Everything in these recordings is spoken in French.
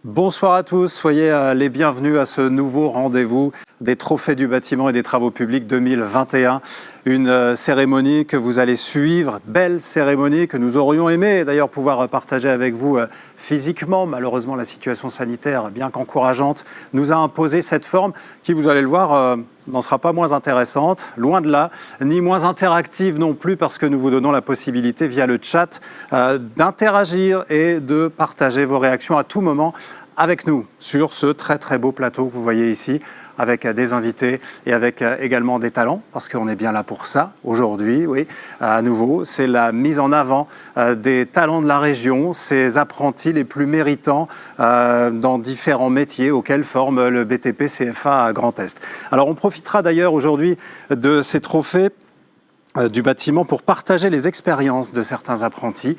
Bonsoir à tous, soyez les bienvenus à ce nouveau rendez-vous des Trophées du bâtiment et des travaux publics 2021. Une cérémonie que vous allez suivre, belle cérémonie que nous aurions aimé d'ailleurs pouvoir partager avec vous physiquement. Malheureusement, la situation sanitaire, bien qu'encourageante, nous a imposé cette forme qui, vous allez le voir, n'en sera pas moins intéressante, loin de là, ni moins interactive non plus, parce que nous vous donnons la possibilité via le chat d'interagir et de partager vos réactions à tout moment avec nous sur ce très très beau plateau que vous voyez ici, avec des invités et avec également des talents, parce qu'on est bien là pour ça aujourd'hui, oui, à nouveau. C'est la mise en avant des talents de la région, ces apprentis les plus méritants dans différents métiers auxquels forme le BTP CFA à Grand Est. Alors on profitera d'ailleurs aujourd'hui de ces trophées du bâtiment pour partager les expériences de certains apprentis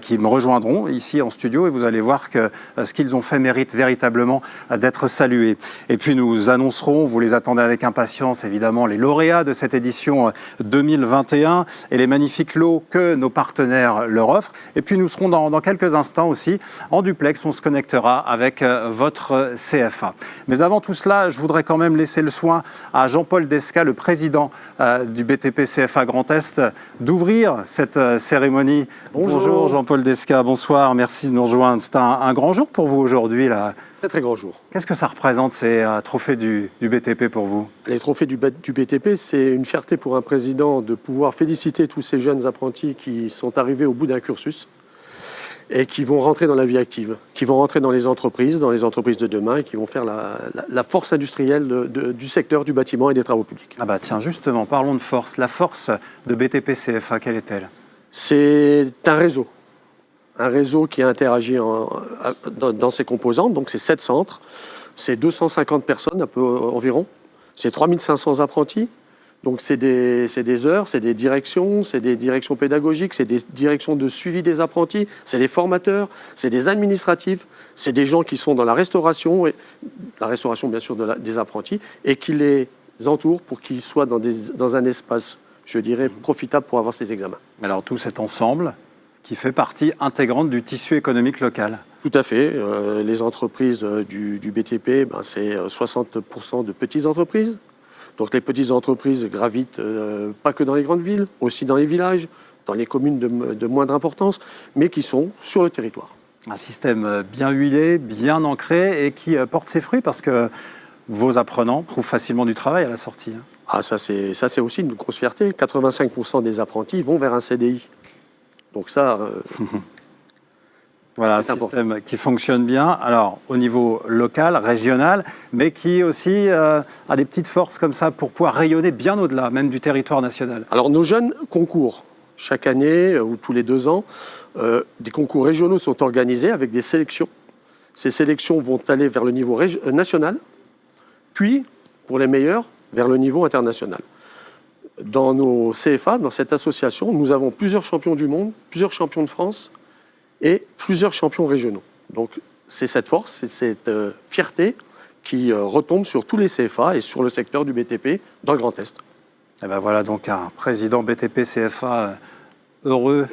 qui me rejoindront ici en studio, et vous allez voir que ce qu'ils ont fait mérite véritablement d'être salué. Et puis nous annoncerons, vous les attendez avec impatience évidemment, les lauréats de cette édition 2021 et les magnifiques lots que nos partenaires leur offrent. Et puis nous serons dans quelques instants aussi en duplex, on se connectera avec votre CFA. Mais avant tout cela, je voudrais quand même laisser le soin à Jean-Paul Desca, le président du BTP CFA Grand Est, d'ouvrir cette cérémonie. Bonjour Jean-Paul Desca, bonsoir, merci de nous rejoindre. C'est un grand jour pour vous aujourd'hui, là. Très très grand jour. Qu'est-ce que ça représente, ces trophées du BTP pour vous? Les trophées du BTP, c'est une fierté pour un président de pouvoir féliciter tous ces jeunes apprentis qui sont arrivés au bout d'un cursus et qui vont rentrer dans la vie active, qui vont rentrer dans les entreprises de demain, et qui vont faire la force industrielle du secteur du bâtiment et des travaux publics. Ah bah tiens, justement, parlons de force. La force de BTP CFA, quelle est-elle? C'est un réseau qui interagit dans ses composantes. Donc c'est 7 centres, c'est 250 personnes un peu environ, c'est 3500 apprentis. Donc c'est des heures, c'est des directions pédagogiques, c'est des directions de suivi des apprentis, c'est des formateurs, c'est des administratifs, c'est des gens qui sont dans la restauration bien sûr des apprentis, et qui les entourent pour qu'ils soient dans un espace, je dirais, profitable pour avoir ces examens. Alors tout cet ensemble qui fait partie intégrante du tissu économique local. Tout à fait. Les entreprises du BTP, c'est 60% de petites entreprises. Donc les petites entreprises gravitent pas que dans les grandes villes, aussi dans les villages, dans les communes de moindre importance, mais qui sont sur le territoire. Un système bien huilé, bien ancré et qui porte ses fruits parce que vos apprenants trouvent facilement du travail à la sortie. Ah, ça c'est aussi une grosse fierté. 85% des apprentis vont vers un CDI. Donc ça... Voilà, un système qui fonctionne bien, alors au niveau local, régional, mais qui aussi a des petites forces comme ça pour pouvoir rayonner bien au-delà, même du territoire national. Alors nos jeunes concours, chaque année ou tous les 2 ans, des concours régionaux sont organisés avec des sélections. Ces sélections vont aller vers le niveau national, puis, pour les meilleurs, vers le niveau international. Dans nos CFA, dans cette association, nous avons plusieurs champions du monde, plusieurs champions de France, et plusieurs champions régionaux. Donc c'est cette force, c'est cette fierté qui retombe sur tous les CFA et sur le secteur du BTP dans le Grand Est. Et ben voilà donc un président BTP CFA heureux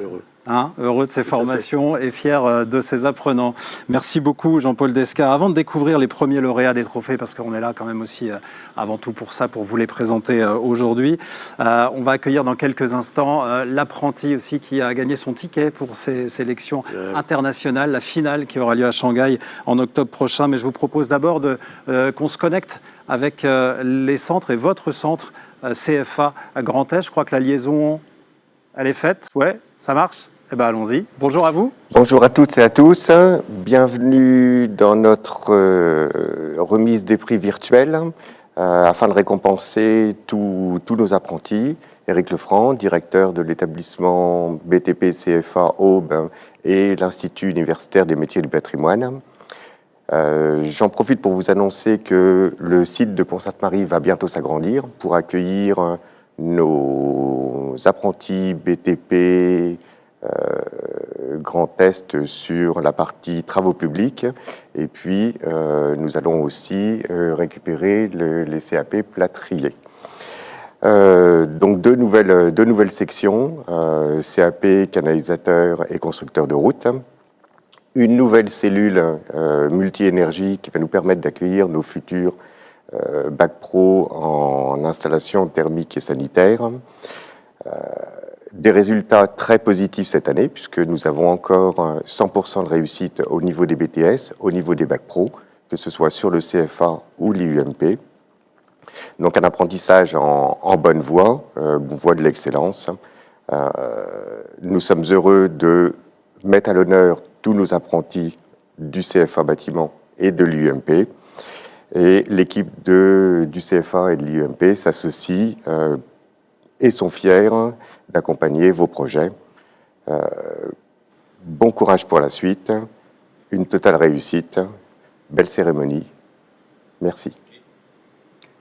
de ses formations et fier de ses apprenants. Merci beaucoup Jean-Paul Desca. Avant de découvrir les premiers lauréats des trophées, parce qu'on est là quand même aussi avant tout pour ça, pour vous les présenter aujourd'hui, on va accueillir dans quelques instants l'apprenti aussi qui a gagné son ticket pour ces sélections internationales, la finale qui aura lieu à Shanghai en octobre prochain. Mais je vous propose d'abord qu'on se connecte avec les centres et votre centre CFA à Grand Est. Je crois que la liaison, elle est faite. Ouais, ça marche? Eh bien, allons-y. Bonjour à vous. Bonjour à toutes et à tous. Bienvenue dans notre remise des prix virtuels afin de récompenser tous nos apprentis. Éric Lefranc, directeur de l'établissement BTP CFA Aube et l'Institut universitaire des métiers du patrimoine. J'en profite pour vous annoncer que le site de Pont-Sainte-Marie va bientôt s'agrandir pour accueillir nos apprentis BTP Grand Est sur la partie travaux publics. Et puis, nous allons aussi récupérer les CAP plâtriers. Donc deux nouvelles sections, CAP, canalisateur et constructeur de route. Une nouvelle cellule multi-énergie qui va nous permettre d'accueillir nos futurs bac pro en installation thermique et sanitaire. Des résultats très positifs cette année, puisque nous avons encore 100% de réussite au niveau des BTS, au niveau des bac pro, que ce soit sur le CFA ou l'IUMP. Donc un apprentissage en bonne voie, voie de l'excellence. Nous sommes heureux de mettre à l'honneur tous nos apprentis du CFA bâtiment et de l'IUMP. Et l'équipe du CFA et de l'IUMP s'associe et sont fiers d'accompagner vos projets. Bon courage pour la suite, une totale réussite, belle cérémonie. Merci.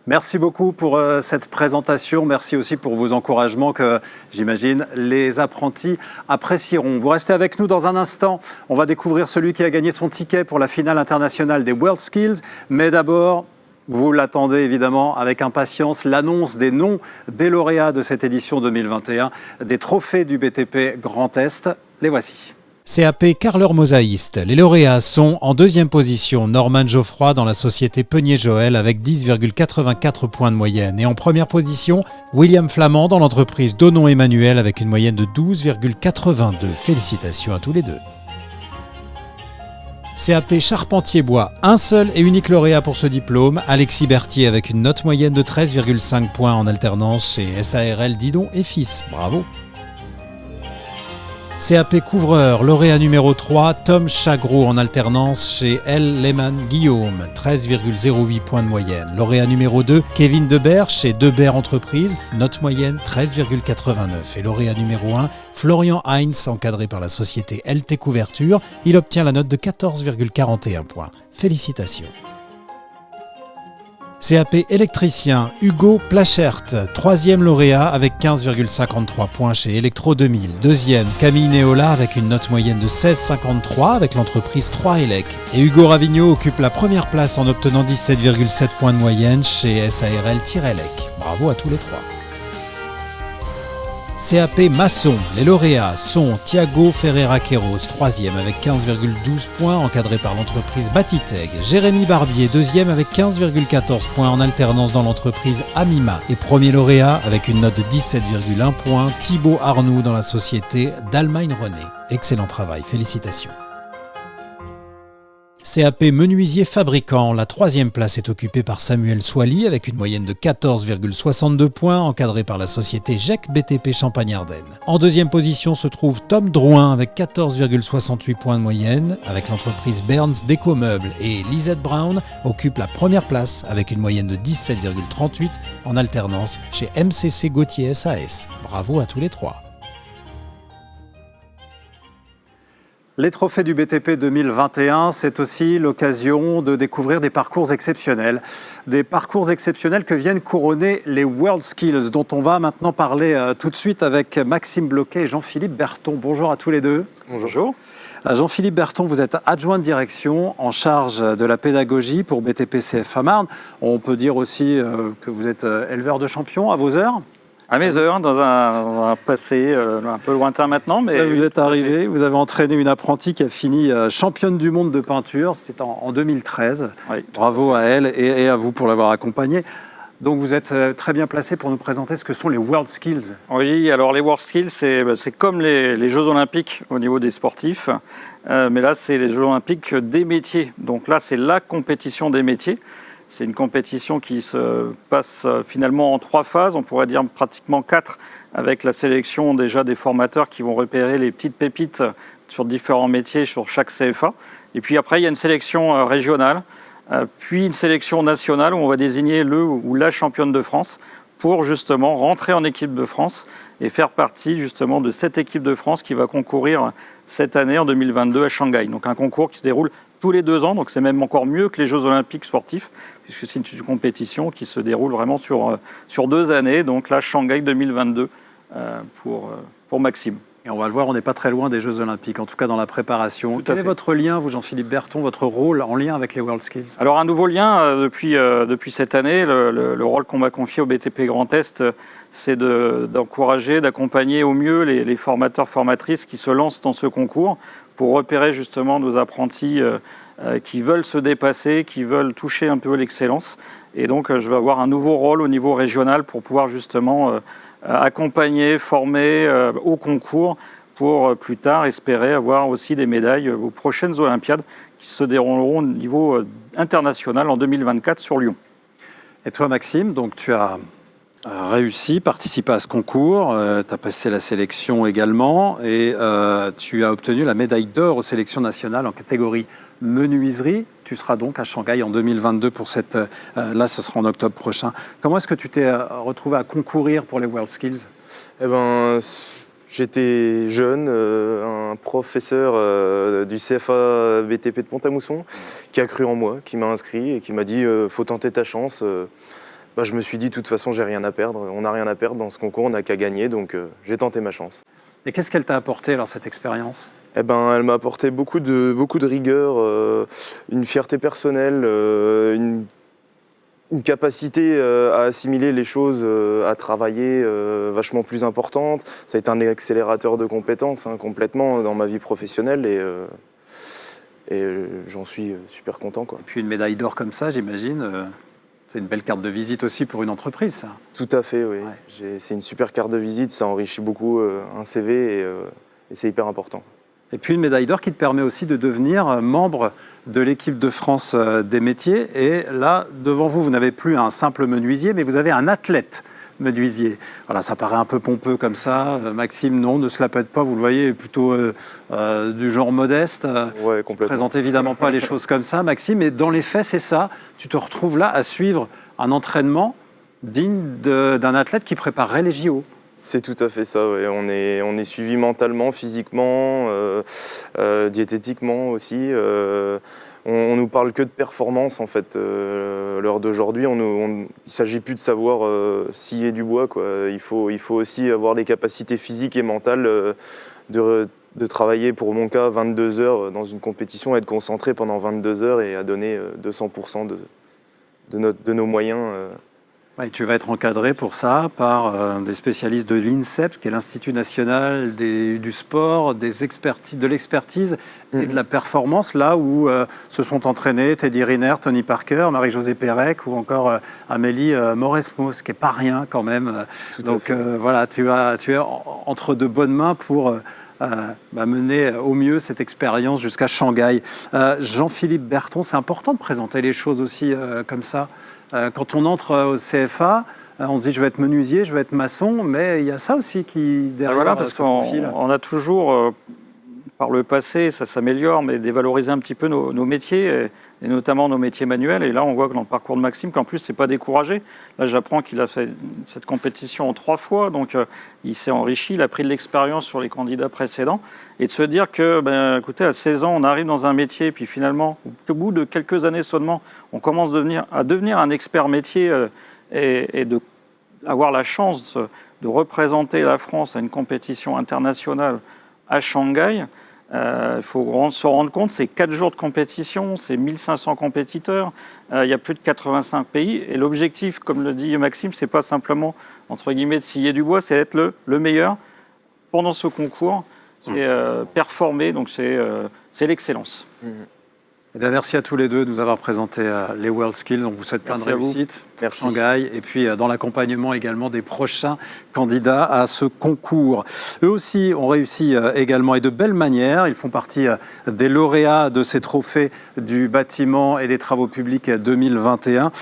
Merci beaucoup pour cette présentation. Merci aussi pour vos encouragements que, j'imagine, les apprentis apprécieront. Vous restez avec nous dans un instant. On va découvrir celui qui a gagné son ticket pour la finale internationale des WorldSkills. Mais d'abord, vous l'attendez évidemment avec impatience, l'annonce des noms des lauréats de cette édition 2021, des trophées du BTP Grand Est. Les voici. CAP carreleur mosaïste. Les lauréats sont en deuxième position Norman Geoffroy dans la société Peunier-Joël avec 10,84 points de moyenne. Et en première position, William Flamand dans l'entreprise Donon Emmanuel avec une moyenne de 12,82. Félicitations à tous les deux. CAP Charpentier-Bois, un seul et unique lauréat pour ce diplôme, Alexis Berthier avec une note moyenne de 13,5 points en alternance chez SARL Didon et Fils. Bravo. CAP Couvreur, lauréat numéro 3, Tom Chagreau en alternance chez L. Lehmann Guillaume, 13,08 points de moyenne. Lauréat numéro 2, Kevin Debert chez Debert Entreprises, note moyenne 13,89. Et lauréat numéro 1, Florian Heinz, encadré par la société LT Couverture, il obtient la note de 14,41 points. Félicitations. CAP électricien, Hugo Plachert, troisième lauréat avec 15,53 points chez Electro 2000. Deuxième, Camille Néola avec une note moyenne de 16,53 avec l'entreprise 3Elec. Et Hugo Ravigno occupe la première place en obtenant 17,7 points de moyenne chez SARL-Elec. Bravo à tous les trois. CAP maçon, les lauréats sont Thiago Ferreira-Queiroz, troisième avec 15,12 points, encadré par l'entreprise Batiteg. Jérémy Barbier, deuxième avec 15,14 points en alternance dans l'entreprise Amima. Et premier lauréat avec une note de 17,1 points, Thibaut Arnoux dans la société d'Allemagne René. Excellent travail, félicitations. CAP menuisier fabricant, la troisième place est occupée par Samuel Soily avec une moyenne de 14,62 points, encadré par la société GEC BTP Champagne-Ardenne. En deuxième position se trouve Tom Drouin avec 14,68 points de moyenne avec l'entreprise Berns Déco-Meubles et Lisette Brown occupe la première place avec une moyenne de 17,38 en alternance chez MCC Gauthier SAS. Bravo à tous les trois. Les trophées du BTP 2021, c'est aussi l'occasion de découvrir des parcours exceptionnels. Des parcours exceptionnels que viennent couronner les WorldSkills, dont on va maintenant parler tout de suite avec Maxime Bloquet et Jean-Philippe Berton. Bonjour à tous les deux. Bonjour. Jean-Philippe Berton, vous êtes adjoint de direction en charge de la pédagogie pour BTP CFA Marne. On peut dire aussi que vous êtes éleveur de champions à vos heures. À mes heures, dans un passé un peu lointain maintenant. Mais ça vous est arrivé, vous avez entraîné une apprentie qui a fini championne du monde de peinture, c'était en 2013. Oui, bravo à elle et à vous pour l'avoir accompagnée. Donc vous êtes très bien placé pour nous présenter ce que sont les WorldSkills. Oui, alors les WorldSkills, c'est comme les Jeux Olympiques au niveau des sportifs, mais là c'est les Jeux Olympiques des métiers. Donc là c'est la compétition des métiers. C'est une compétition qui se passe finalement en 3 phases, on pourrait dire pratiquement 4, avec la sélection déjà des formateurs qui vont repérer les petites pépites sur différents métiers, sur chaque CFA. Et puis après, il y a une sélection régionale puis une sélection nationale où on va désigner le ou la championne de France pour justement rentrer en équipe de France et faire partie justement de cette équipe de France qui va concourir cette année en 2022 à Shanghai. Donc un concours qui se déroule tous les 2 ans, donc c'est même encore mieux que les Jeux Olympiques sportifs, puisque c'est une compétition qui se déroule vraiment sur 2 années. Donc là, Shanghai 2022 pour Maxime. Et on va le voir, on n'est pas très loin des Jeux Olympiques, en tout cas dans la préparation. Quel est votre lien, vous Jean-Philippe Berton, votre rôle en lien avec les WorldSkills? Alors un nouveau lien depuis cette année, le rôle qu'on m'a confié au BTP Grand Est, c'est d'encourager, d'accompagner au mieux les formateurs, formatrices qui se lancent dans ce concours pour repérer justement nos apprentis qui veulent se dépasser, qui veulent toucher un peu l'excellence. Et donc je vais avoir un nouveau rôle au niveau régional pour pouvoir justement accompagner, former au concours pour plus tard espérer avoir aussi des médailles aux prochaines Olympiades qui se dérouleront au niveau international en 2024 sur Lyon. Et toi Maxime, donc tu as réussi, participé à ce concours, tu as passé la sélection également et tu as obtenu la médaille d'or aux sélections nationales en catégorie menuiserie. Tu seras donc à Shanghai en 2022 pour cette... là, ce sera en octobre prochain. Comment est-ce que tu t'es retrouvé à concourir pour les WorldSkills? Eh ben, j'étais jeune, un professeur du CFA BTP de Pont-à-Mousson qui a cru en moi, qui m'a inscrit et qui m'a dit faut tenter ta chance. Je me suis dit de toute façon j'ai rien à perdre, on n'a rien à perdre dans ce concours, on n'a qu'à gagner, donc j'ai tenté ma chance. Et qu'est-ce qu'elle t'a apporté alors cette expérience? Eh ben, elle m'a apporté beaucoup de rigueur, une fierté personnelle, une capacité à assimiler les choses, à travailler vachement plus importante. Ça a été un accélérateur de compétences complètement dans ma vie professionnelle et j'en suis super content, quoi. Et puis une médaille d'or comme ça, j'imagine, c'est une belle carte de visite aussi pour une entreprise, ça. Tout à fait, oui. Ouais. C'est une super carte de visite, ça enrichit beaucoup un CV et c'est hyper important. Et puis une médaille d'or qui te permet aussi de devenir membre de l'équipe de France des métiers. Et là, devant vous, vous n'avez plus un simple menuisier, mais vous avez un athlète menuisier. Voilà, ça paraît un peu pompeux comme ça. Maxime, non, ne se la pète pas, vous le voyez, plutôt du genre modeste. Ouais, complètement. Tu ne présentes évidemment pas les choses comme ça, Maxime, mais dans les faits, c'est ça. Tu te retrouves là à suivre un entraînement digne d'un athlète qui préparerait les JO. C'est tout à fait ça, ouais. On est suivi mentalement, physiquement, diététiquement aussi. On nous parle que de performance en fait. À l'heure d'aujourd'hui, il ne s'agit plus de savoir scier du bois, quoi. Il faut aussi avoir des capacités physiques et mentales de travailler, pour mon cas, 22 heures dans une compétition, être concentré pendant 22 heures et à donner 200% de nos moyens. Ouais, tu vas être encadré pour ça par des spécialistes de l'INSEP, qui est l'Institut national du sport, de l'expertise et de la performance, là où se sont entraînés Teddy Riner, Tony Parker, Marie-Josée Pérec ou encore Amélie Mauresmo, ce qui n'est pas rien quand même. Donc voilà, tu es entre de bonnes mains pour mener au mieux cette expérience jusqu'à Shanghai. Jean-Philippe Berton, c'est important de présenter les choses aussi comme ça. Quand on entre au CFA, on se dit je vais être menuisier, je vais être maçon, mais il y a ça aussi qui derrière. Voilà, parce qu'on a toujours, par le passé, ça s'améliore, mais dévaloriser un petit peu nos métiers, et notamment nos métiers manuels. Et là, on voit que dans le parcours de Maxime, qu'en plus, c'est pas découragé. Là, j'apprends qu'il a fait cette compétition en 3 fois, donc il s'est enrichi, il a pris de l'expérience sur les candidats précédents. Et de se dire que, écoutez, à 16 ans, on arrive dans un métier, puis finalement, au bout de quelques années seulement, on commence à devenir un expert métier et avoir la chance de représenter la France à une compétition internationale à Shanghai. Il faut se rendre compte, c'est 4 jours de compétition, c'est 1500 compétiteurs, il y a plus de 85 pays. Et l'objectif, comme le dit Maxime, c'est pas simplement, entre guillemets, de scier du bois, c'est être le meilleur pendant ce concours et performer, donc c'est l'excellence. Eh bien, merci à tous les deux de nous avoir présenté les WorldSkills. On vous souhaite plein de réussite pour Shanghai et puis dans l'accompagnement également des prochains candidats à ce concours. Eux aussi ont réussi également et de belle manière. Ils font partie des lauréats de ces trophées du bâtiment et des travaux publics 2021.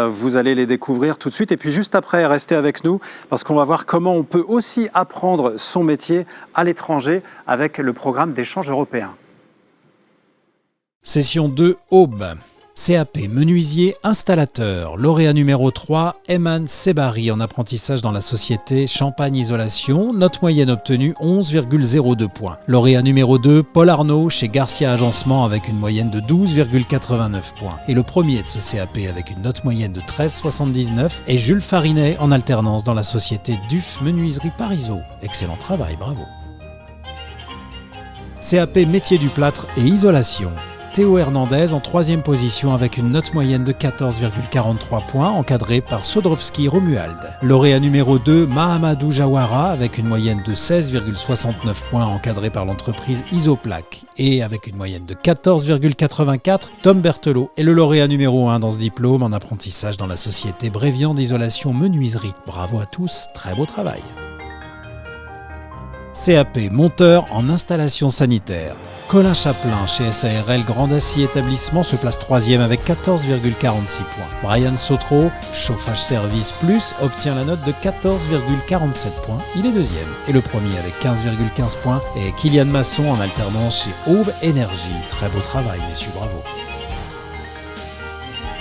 Vous allez les découvrir tout de suite. Et puis juste après, restez avec nous parce qu'on va voir comment on peut aussi apprendre son métier à l'étranger avec le programme d'échange européen. Session 2, Aube. CAP menuisier installateur, lauréat numéro 3, Eman Sebari en apprentissage dans la société Champagne Isolation, note moyenne obtenue 11,02 points. Lauréat numéro 2, Paul Arnaud chez Garcia Agencement avec une moyenne de 12,89 points. Et le premier de ce CAP avec une note moyenne de 13,79 est Jules Farinet en alternance dans la société Duf Menuiserie Parisot. Excellent travail, bravo. CAP métier du plâtre et isolation. Théo Hernandez en 3e position avec une note moyenne de 14,43 points, encadré par Sodrowski Romuald. Lauréat numéro 2, Mahamadou Jawara avec une moyenne de 16,69 points, encadré par l'entreprise Isoplaque. Et avec une moyenne de 14,84, Tom Berthelot est le lauréat numéro 1 dans ce diplôme en apprentissage dans la société Bréviand d'Isolation Menuiserie. Bravo à tous, très beau travail. CAP monteur en installation sanitaire. Colin Chaplin chez SARL Grand Acier Établissement se place 3e avec 14,46 points. Brian Sautreau, chauffage service plus, obtient la note de 14,47 points. Il est 2e. Et le premier avec 15,15 points est Kylian Masson en alternance chez Aube Énergie. Très beau travail, messieurs, bravo.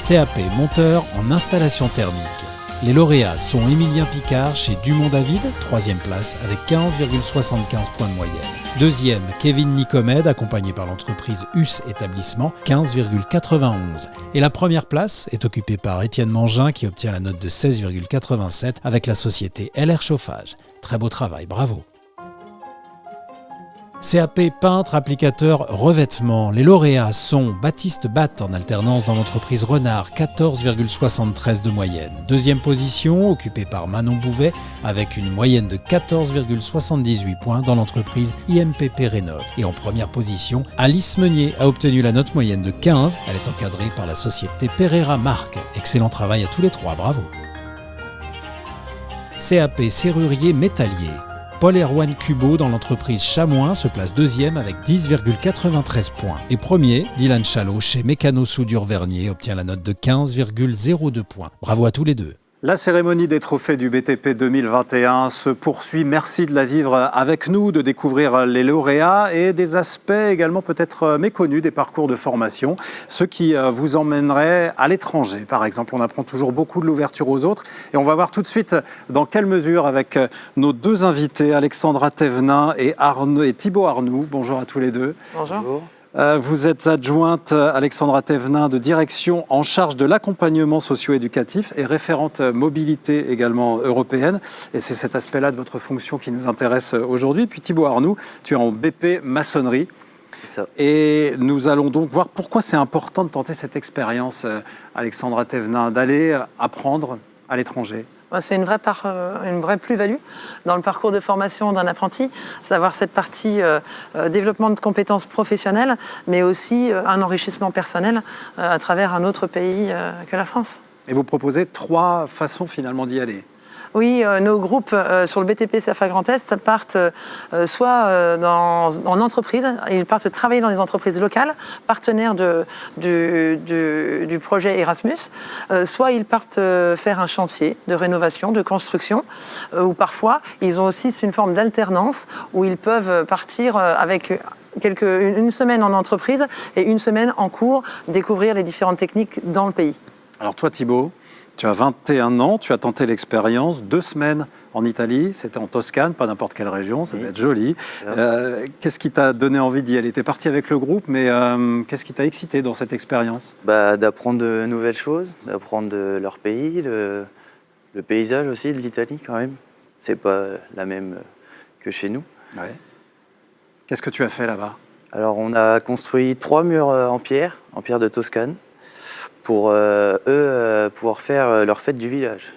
CAP monteur en installation thermique. Les lauréats sont Émilien Picard chez Dumont David, 3e place avec 15,75 points de moyenne. 2e, Kevin Nicomède, accompagné par l'entreprise US Établissement, 15,91. Et la première place est occupée par Étienne Mangin qui obtient la note de 16,87 avec la société LR Chauffage. Très beau travail, bravo. CAP peintre, applicateur, revêtement. Les lauréats sont Baptiste Batte en alternance dans l'entreprise Renard, 14,73 de moyenne. 2e position, occupée par Manon Bouvet, avec une moyenne de 14,78 points dans l'entreprise IMPP Rénov. Et en première position, Alice Meunier a obtenu la note moyenne de 15. Elle est encadrée par la société Pereira Marc. Excellent travail à tous les trois, bravo. CAP serrurier métallier. Paul-Erwan Cubo dans l'entreprise Chamoin se place 2e avec 10,93 points. Et premier, Dylan Chalot chez Mécano Soudure Vernier obtient la note de 15,02 points. Bravo à tous les deux. La cérémonie des trophées du BTP 2021 se poursuit. Merci de la vivre avec nous, de découvrir les lauréats et des aspects également peut-être méconnus des parcours de formation. Ceux qui vous emmèneraient à l'étranger, par exemple. On apprend toujours beaucoup de l'ouverture aux autres. Et on va voir tout de suite dans quelle mesure avec nos deux invités, Alexandra Thévenin et Thibaut Arnoux. Bonjour à tous les deux. Bonjour. Vous êtes adjointe, Alexandra Thévenin, de direction en charge de l'accompagnement socio-éducatif et référente mobilité également européenne. Et c'est cet aspect-là de votre fonction qui nous intéresse aujourd'hui. Puis Thibaut Arnoux, tu es en BP maçonnerie. C'est ça. Et nous allons donc voir pourquoi c'est important de tenter cette expérience, Alexandra Thévenin, d'aller apprendre à l'étranger. C'est une vraie plus-value dans le parcours de formation d'un apprenti, savoir cette partie développement de compétences professionnelles, mais aussi un enrichissement personnel à travers un autre pays que la France. Et vous proposez 3 façons finalement d'y aller. Oui, nos groupes sur le BTP CFA Grand Est partent soit en entreprise, ils partent travailler dans des entreprises locales, partenaires du projet Erasmus, soit ils partent faire un chantier de rénovation, de construction, ou parfois ils ont aussi une forme d'alternance où ils peuvent partir avec une semaine en entreprise et une semaine en cours, découvrir les différentes techniques dans le pays. Alors toi Thibaut, tu as 21 ans, tu as tenté l'expérience, 2 semaines en Italie, c'était en Toscane, pas n'importe quelle région, ça devait être joli. Qu'est-ce qui t'a donné envie d'y aller ? Tu es parti avec le groupe, mais qu'est-ce qui t'a excité dans cette expérience ? D'apprendre de nouvelles choses, d'apprendre de leur pays, le paysage aussi de l'Italie quand même. C'est pas la même que chez nous. Ouais. Qu'est-ce que tu as fait là-bas ? Alors on a construit 3 murs en pierre de Toscane, pour pouvoir faire leur fête du village.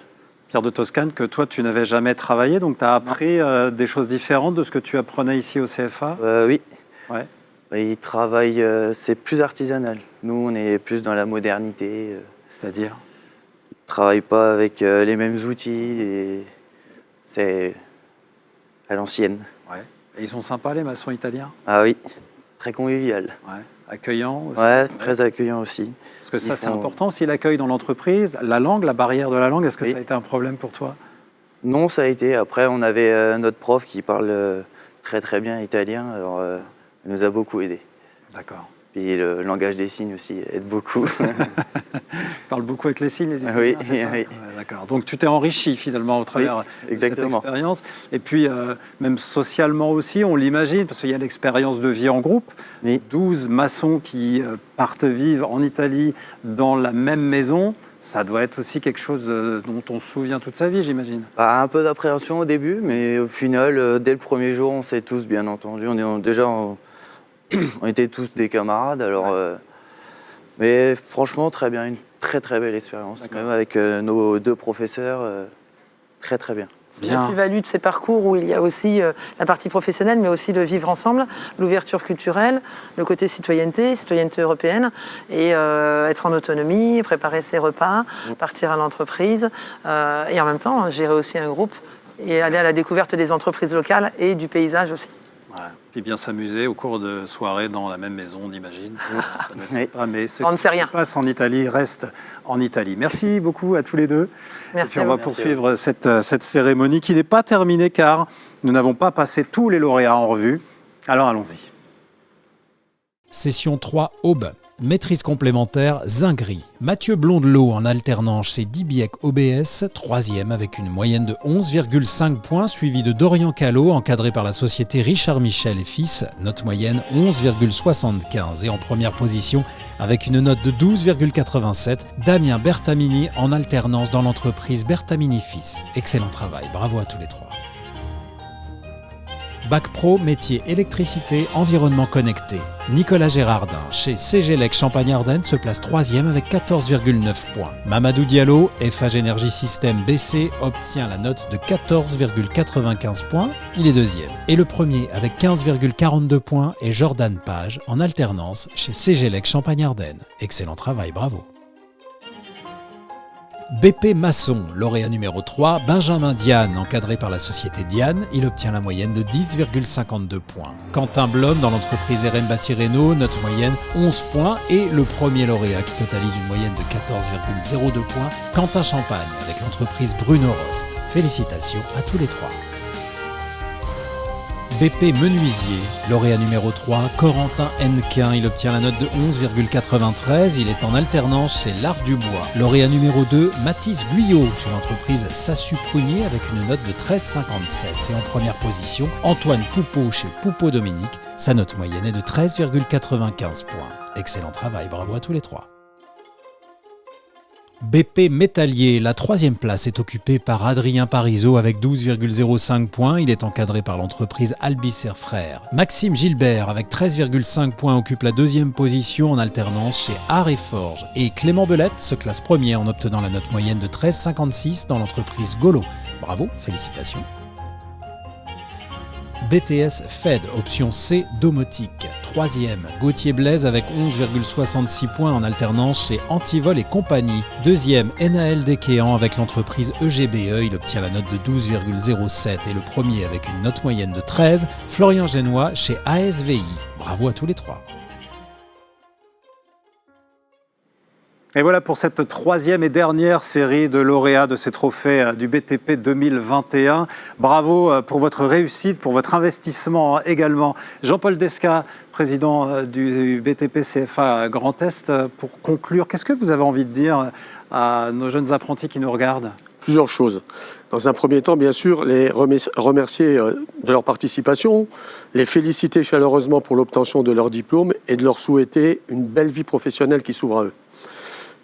Pierre de Toscane, que toi tu n'avais jamais travaillé, donc tu as appris des choses différentes de ce que tu apprenais ici au CFA ? Oui. Ouais. Ils travaillent, c'est plus artisanal. Nous on est plus dans la modernité. C'est-à-dire ? Ils ne travaillent pas avec les mêmes outils, et c'est à l'ancienne. Ouais. Et ils sont sympas les maçons italiens ? Ah oui, très convivial. Ouais. Accueillant aussi. Ouais, très accueillant aussi. Parce que ça, c'est important aussi, l'accueil dans l'entreprise. La langue, la barrière de la langue, est-ce que ça a été un problème pour toi ? Non, ça a été. Après, on avait notre prof qui parle très très bien italien, alors elle nous a beaucoup aidés. D'accord. Puis le langage des signes aussi aide beaucoup. Ils parlent beaucoup avec les signes, les Italiens, Oui, c'est ça oui. Ouais, d'accord. Donc tu t'es enrichi finalement au travers de cette exactement. expérience. Et puis même socialement aussi, on l'imagine, parce qu'il y a l'expérience de vie en groupe. Oui. 12 maçons qui partent vivre en Italie dans la même maison, ça doit être aussi quelque chose dont on se souvient toute sa vie, j'imagine. Bah, un peu d'appréhension au début, mais au final, dès le premier jour, on s'est tous bien entendus. On était tous des camarades, alors. Mais franchement, très bien, une très très belle expérience. Même avec nos 2 professeurs, très très bien. La plus-value de ces parcours où il y a aussi la partie professionnelle, mais aussi le vivre ensemble, l'ouverture culturelle, le côté citoyenneté européenne, et être en autonomie, préparer ses repas, partir à l'entreprise, et en même temps gérer aussi un groupe et aller à la découverte des entreprises locales et du paysage aussi. Ouais. Puis bien s'amuser au cours de soirées dans la même maison, on imagine. Ça ne sait pas, mais ce On ne sait qui rien. se passe en Italie reste en Italie. Merci beaucoup à tous les deux. Merci Et puis à on va vous. poursuivre cette cérémonie qui n'est pas terminée car nous n'avons pas passé tous les lauréats en revue. Alors allons-y. Session 3, Aube. Maîtrise complémentaire, Zingri. Mathieu Blondelot en alternance chez Dibiec OBS, 3e avec une moyenne de 11,5 points, suivi de Dorian Callot, encadré par la société Richard Michel et Fils, note moyenne 11,75. Et en première position, avec une note de 12,87, Damien Bertamini en alternance dans l'entreprise Bertamini Fils. Excellent travail, bravo à tous les 3. Bac Pro, métier électricité, environnement connecté. Nicolas Gérardin, chez CGLEC Champagne-Ardenne, se place 3e avec 14,9 points. Mamadou Diallo, FH Energy System BC, obtient la note de 14,95 points. Il est 2e. Et le premier avec 15,42 points est Jordan Page, en alternance chez CGLEC Champagne-Ardenne. Excellent travail, bravo. BP Masson, lauréat numéro 3, Benjamin Diane, encadré par la société Diane, il obtient la moyenne de 10,52 points. Quentin Blom, dans l'entreprise RM Bâti Réno, note moyenne 11 points. Et le premier lauréat qui totalise une moyenne de 14,02 points, Quentin Champagne, avec l'entreprise Bruno Rost. Félicitations à tous les 3. BP Menuisier, lauréat numéro 3, Corentin Hennequin, il obtient la note de 11,93, il est en alternance chez l'Art du Bois. Lauréat numéro 2, Mathis Guyot, chez l'entreprise Sassu Prunier, avec une note de 13,57. Et en première position, Antoine Poupeau, chez Poupeau Dominique, sa note moyenne est de 13,95 points. Excellent travail, bravo à tous les 3. BP Métallier, la 3e place est occupée par Adrien Parizeau avec 12,05 points. Il est encadré par l'entreprise Albisser Frères. Maxime Gilbert avec 13,5 points occupe la 2e position en alternance chez Art et Forge. Et Clément Belette se classe premier en obtenant la note moyenne de 13,56 dans l'entreprise Golo. Bravo, félicitations. BTS Fed, option C, domotique. 3e, Gauthier Blaise avec 11,66 points en alternance chez Antivol et compagnie. 2e, Enaël Dekéan avec l'entreprise EGBE, il obtient la note de 12,07. Et le premier avec une note moyenne de 13, Florian Génois chez ASVI. Bravo à tous les 3. Et voilà pour cette 3e et dernière série de lauréats de ces trophées du BTP 2021. Bravo pour votre réussite, pour votre investissement également. Jean-Paul Desca, président du BTP CFA Grand Est, pour conclure, qu'est-ce que vous avez envie de dire à nos jeunes apprentis qui nous regardent ? Plusieurs choses. Dans un premier temps, bien sûr, les remercier de leur participation, les féliciter chaleureusement pour l'obtention de leur diplôme et de leur souhaiter une belle vie professionnelle qui s'ouvre à eux.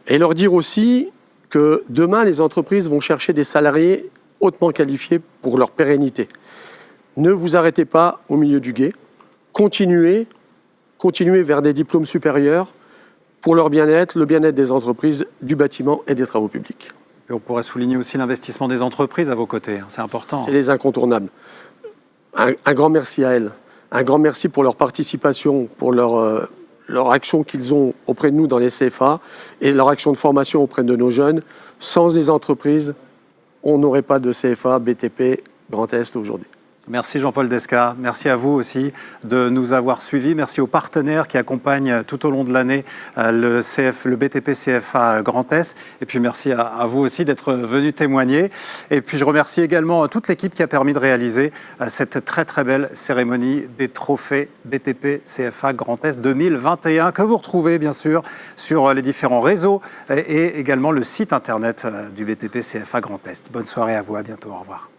Et leur dire aussi que demain, les entreprises vont chercher des salariés hautement qualifiés pour leur pérennité. Ne vous arrêtez pas au milieu du gué. Continuez vers des diplômes supérieurs pour leur bien-être, le bien-être des entreprises, du bâtiment et des travaux publics. Et on pourrait souligner aussi l'investissement des entreprises à vos côtés, c'est important. C'est les incontournables. Un grand merci à elles. Un grand merci pour leur participation, pour leur action qu'ils ont auprès de nous dans les CFA et leur action de formation auprès de nos jeunes. Sans les entreprises, on n'aurait pas de CFA, BTP, Grand Est aujourd'hui. Merci Jean-Paul Desca, merci à vous aussi de nous avoir suivis, merci aux partenaires qui accompagnent tout au long de l'année le BTP CFA Grand Est, et puis merci à vous aussi d'être venus témoigner. Et puis je remercie également toute l'équipe qui a permis de réaliser cette très très belle cérémonie des trophées BTP CFA Grand Est 2021 que vous retrouvez bien sûr sur les différents réseaux et également le site internet du BTP CFA Grand Est. Bonne soirée à vous, à bientôt, au revoir.